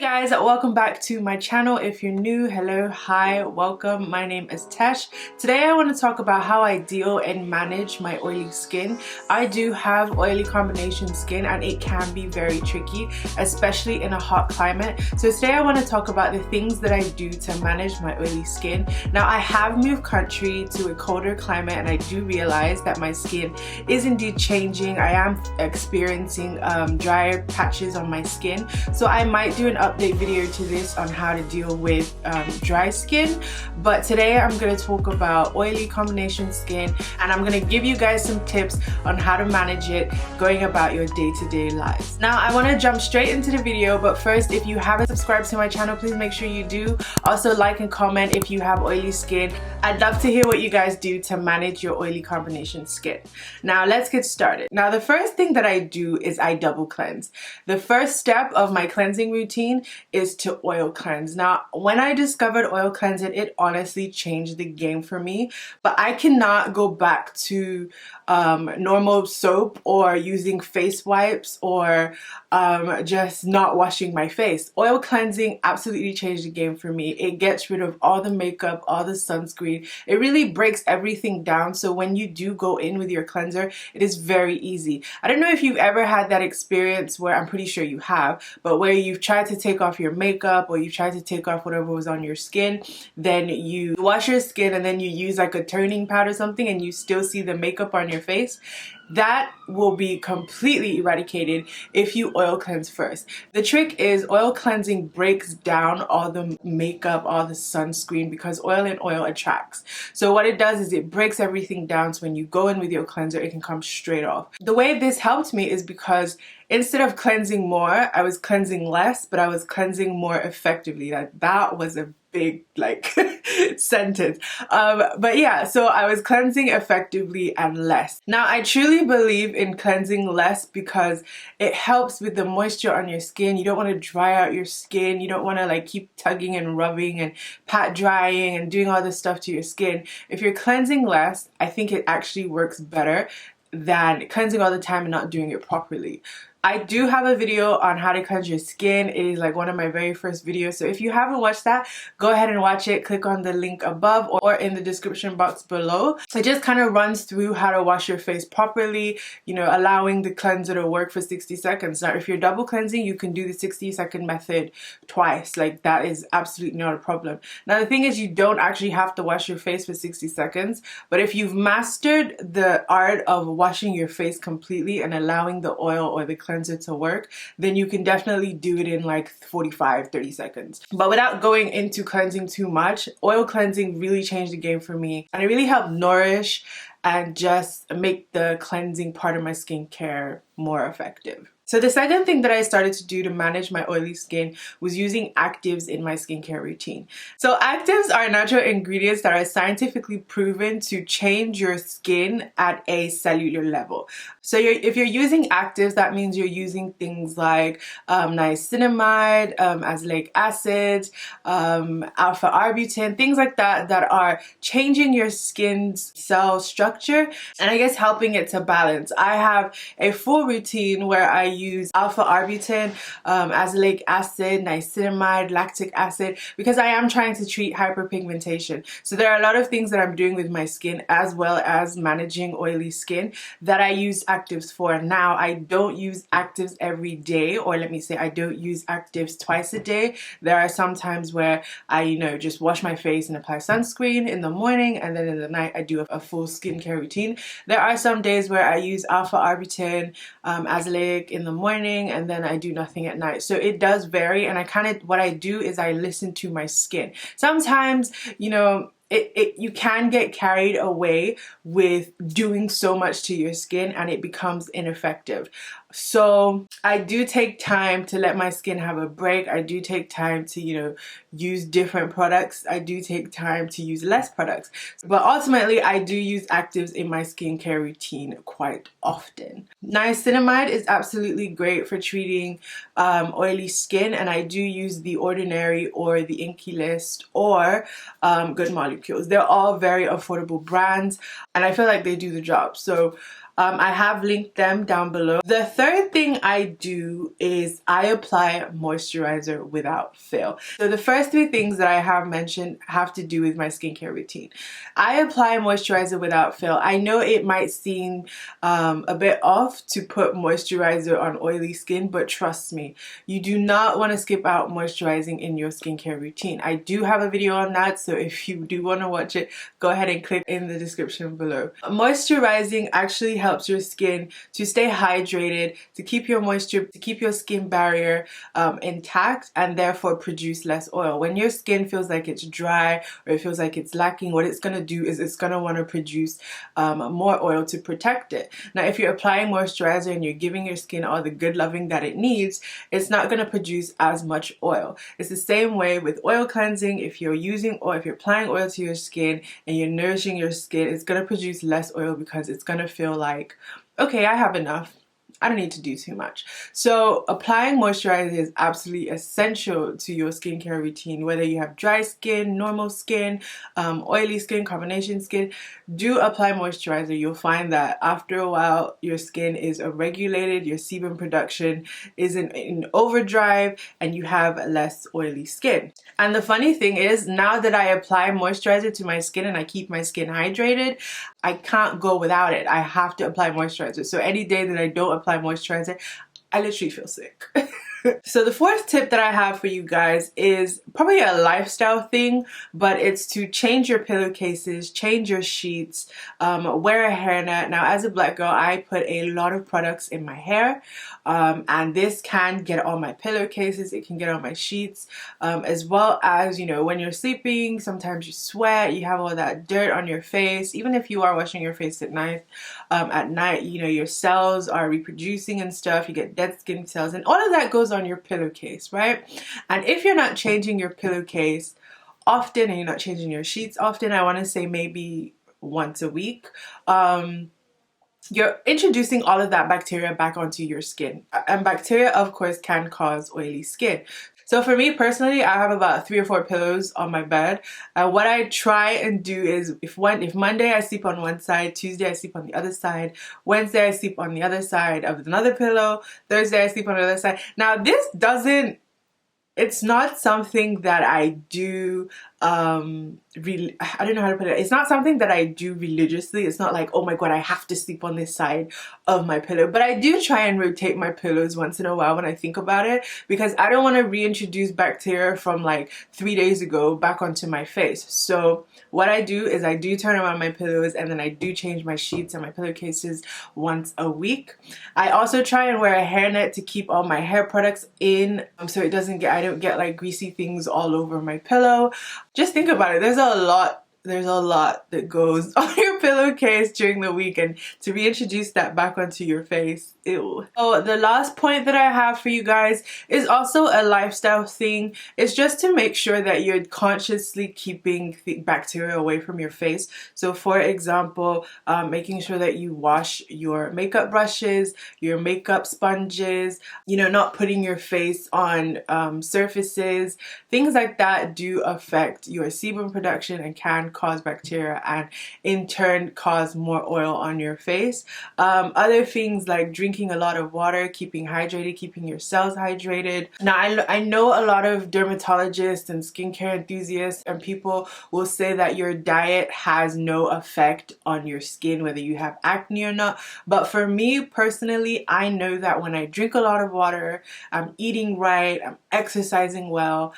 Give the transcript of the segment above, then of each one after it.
Guys, welcome back to my channel. If you're new, hello, hi, welcome. My name is Tesh. Today I want to talk about how I deal and manage my oily skin. I do have oily combination skin and it can be very tricky, especially in a hot climate. So today I want to talk about the things that I do to manage my oily skin. Now I have moved country to a colder climate and I do realize that my skin is indeed changing. I am experiencing drier patches on my skin. So I might do an update video to this on how to deal with dry skin, but today I'm going to talk about oily combination skin and I'm going to give you guys some tips on how to manage it going about your day-to-day lives. Now I want to jump straight into the video, but first, if you haven't subscribed to my channel, please make sure you do. Also like and comment if you have oily skin. I'd love to hear what you guys do to manage your oily combination skin. Now let's get started. Now the first thing that I do is I double cleanse. The first step of my cleansing routine is to oil cleanse. Now when I discovered oil cleansing, it honestly changed the game for me, but I cannot go back to normal soap or using face wipes or just not washing my face. Oil cleansing absolutely changed the game for me. It gets rid of all the makeup, all the sunscreen. It really breaks everything down, so when you do go in with your cleanser, it is very easy. I don't know if you've ever had that experience where, I'm pretty sure you have, but where you've tried to take off your makeup or you've tried to take off whatever was on your skin, then you wash your skin and then you use like a toning pad or something and you still see the makeup on your face. That will be completely eradicated if you oil cleanse first. The trick is oil cleansing breaks down all the makeup, all the sunscreen, because oil and oil attracts. So what it does is it breaks everything down, so when you go in with your cleanser, it can come straight off. The way this helped me is because instead of cleansing more, I was cleansing less, but I was cleansing more effectively. That was a big sentence. But yeah, so I was cleansing effectively and less. Now I truly believe in cleansing less because it helps with the moisture on your skin. You don't want to dry out your skin. You don't want to keep tugging and rubbing and pat drying and doing all this stuff to your skin. If you're cleansing less, I think it actually works better than cleansing all the time and not doing it properly. I do have a video on how to cleanse your skin. It is one of my very first videos. So if you haven't watched that, go ahead and watch it. Click on the link above or in the description box below. It just kind of runs through how to wash your face properly, allowing the cleanser to work for 60 seconds. Now, if you're double cleansing, you can do the 60-second method twice. That is absolutely not a problem. Now, the thing is, you don't actually have to wash your face for 60 seconds. But if you've mastered the art of washing your face completely and allowing the oil or the cleanser to work, then you can definitely do it in 45-30 seconds. But without going into cleansing too much, oil cleansing really changed the game for me, and it really helped nourish and just make the cleansing part of my skincare more effective. So the second thing that I started to do to manage my oily skin was using actives in my skincare routine. So actives are natural ingredients that are scientifically proven to change your skin at a cellular level. So if you're using actives, that means you're using things like niacinamide, azelaic acid, alpha arbutin, things like that that are changing your skin's cell structure and I guess helping it to balance. I have a full routine where I use alpha arbutin, azelaic acid, niacinamide, lactic acid, because I am trying to treat hyperpigmentation. So there are a lot of things that I'm doing with my skin as well as managing oily skin that I use actives for. Now, I don't use actives every day, or let me say I don't use actives twice a day. There are some times where I, just wash my face and apply sunscreen in the morning, and then in the night I do a full skincare routine. There are some days where I use alpha arbutin, azelaic in the morning, and then I do nothing at night. So it does vary, and what I do is I listen to my skin. Sometimes, you can get carried away with doing so much to your skin and it becomes ineffective. So I do take time to let my skin have a break. I do take time to, use different products. I do take time to use less products. But ultimately, I do use actives in my skincare routine quite often. Niacinamide is absolutely great for treating oily skin, and I do use the Ordinary or the Inky List or Good Molecules. They're all very affordable brands, and I feel like they do the job. So I have linked them down below. The third thing I do is I apply moisturizer without fail. So the first three things that I have mentioned have to do with my skincare routine. I apply moisturizer without fail. I know it might seem a bit off to put moisturizer on oily skin, but trust me, you do not want to skip out moisturizing in your skincare routine. I do have a video on that, so if you do want to watch it, go ahead and click in the description below. Moisturizing actually helps your skin to stay hydrated, to keep your moisture, to keep your skin barrier intact, and therefore produce less oil. When your skin feels like it's dry or it feels like it's lacking, what it's going to do is it's going to want to produce more oil to protect it. Now, if you're applying moisturizer and you're giving your skin all the good loving that it needs, it's not going to produce as much oil. It's the same way with oil cleansing. If you're using oil, if you're applying oil to your skin and you're nourishing your skin, it's going to produce less oil because it's going to feel like, okay, I have enough. I don't need to do too much. So applying moisturizer is absolutely essential to your skincare routine. Whether you have dry skin, normal skin, oily skin, combination skin, do apply moisturizer. You'll find that after a while your skin is regulated, your sebum production isn't in overdrive, and you have less oily skin. And the funny thing is, now that I apply moisturizer to my skin and I keep my skin hydrated, I can't go without it. I have to apply moisturizer. So any day that I don't apply moisturizer, I literally feel sick. So the fourth tip that I have for you guys is probably a lifestyle thing, but it's to change your pillowcases, change your sheets, wear a hairnet. Now, as a black girl, I put a lot of products in my hair, and this can get on my pillowcases, it can get on my sheets, as well as, you know, when you're sleeping, sometimes you sweat, you have all that dirt on your face. Even if you are washing your face at night, you know, your cells are reproducing and stuff, you get dead skin cells, and all of that goes on your pillowcase, right? And if you're not changing your pillowcase often and you're not changing your sheets often, I want to say maybe once a week, you're introducing all of that bacteria back onto your skin. And bacteria, of course, can cause oily skin. So for me personally, I have about 3 or 4 pillows on my bed. What I try and do is if Monday I sleep on one side, Tuesday I sleep on the other side, Wednesday I sleep on the other side of another pillow, Thursday I sleep on the other side. Now it's not something that I do really, I don't know how to put it. It's not something that I do religiously. It's not like, oh my god, I have to sleep on this side of my pillow. But I do try and rotate my pillows once in a while when I think about it, because I don't want to reintroduce bacteria from like 3 days ago back onto my face. So what I do is I do turn around my pillows, and then I do change my sheets and my pillowcases once a week. I also try and wear a hairnet to keep all my hair products in, so it doesn't get, I don't get like greasy things all over my pillow. Just think about it. There's a lot that goes on your pillowcase during the week, and to reintroduce that back onto your face, ew. Oh, the last point that I have for you guys is also a lifestyle thing. It's just to make sure that you're consciously keeping the bacteria away from your face. So for example, making sure that you wash your makeup brushes, your makeup sponges, you know, not putting your face on surfaces. Things like that do affect your sebum production and can cause bacteria, and in turn cause more oil on your face. Other things like drinking a lot of water, keeping hydrated, keeping your cells hydrated. Now I know a lot of dermatologists and skincare enthusiasts and people will say that your diet has no effect on your skin, whether you have acne or not. But for me personally, I know that when I drink a lot of water, I'm eating right, I'm exercising well,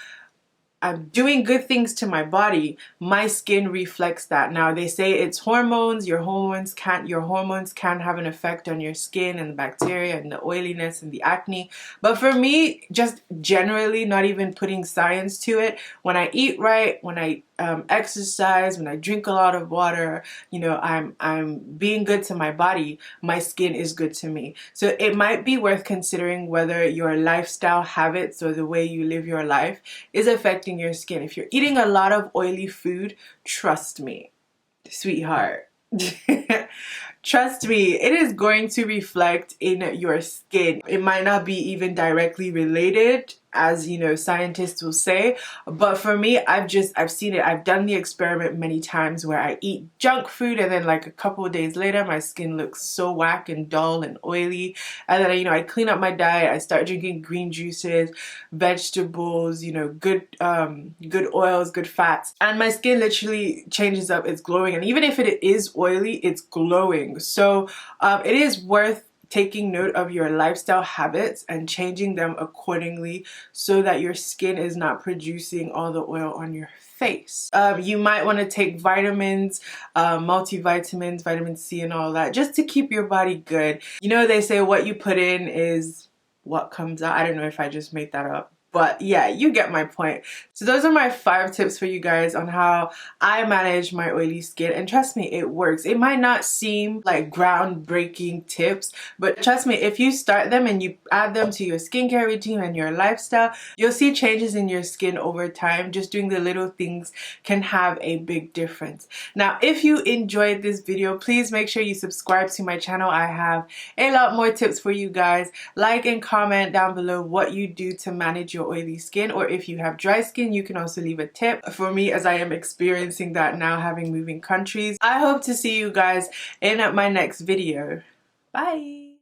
I'm doing good things to my body, my skin reflects that. Now they say it's hormones, your hormones can have an effect on your skin and the bacteria and the oiliness and the acne. But for me, just generally, not even putting science to it, when I eat right, when I exercise, when I drink a lot of water, you know, I'm being good to my body, my skin is good to me. So it might be worth considering whether your lifestyle habits or the way you live your life is affecting your skin. If you're eating a lot of oily food, trust me, sweetheart, trust me, it is going to reflect in your skin. It might not be even directly related as you know, scientists will say. But for me, I've seen it. I've done the experiment many times where I eat junk food and then like a couple of days later my skin looks so whack and dull and oily. And then, you know, I clean up my diet. I start drinking green juices, vegetables, you know, good oils, good fats, and my skin literally changes up. It's glowing, and even if it is oily, it's glowing. So it is worth taking note of your lifestyle habits and changing them accordingly so that your skin is not producing all the oil on your face. You might want to take vitamins, multivitamins, vitamin C and all that, just to keep your body good. You know, they say what you put in is what comes out. I don't know if I just made that up, but yeah, you get my point. So those are my 5 tips for you guys on how I manage my oily skin, and trust me, it works. It might not seem like groundbreaking tips, but trust me, if you start them and you add them to your skincare routine and your lifestyle, you'll see changes in your skin over time. Just doing the little things can have a big difference. Now, if you enjoyed this video, please make sure you subscribe to my channel. I have a lot more tips for you guys. Like and comment down below what you do to manage your oily skin, or if you have dry skin, you can also leave a tip for me, as I am experiencing that now, having moving countries. I hope to see you guys in my next video. Bye.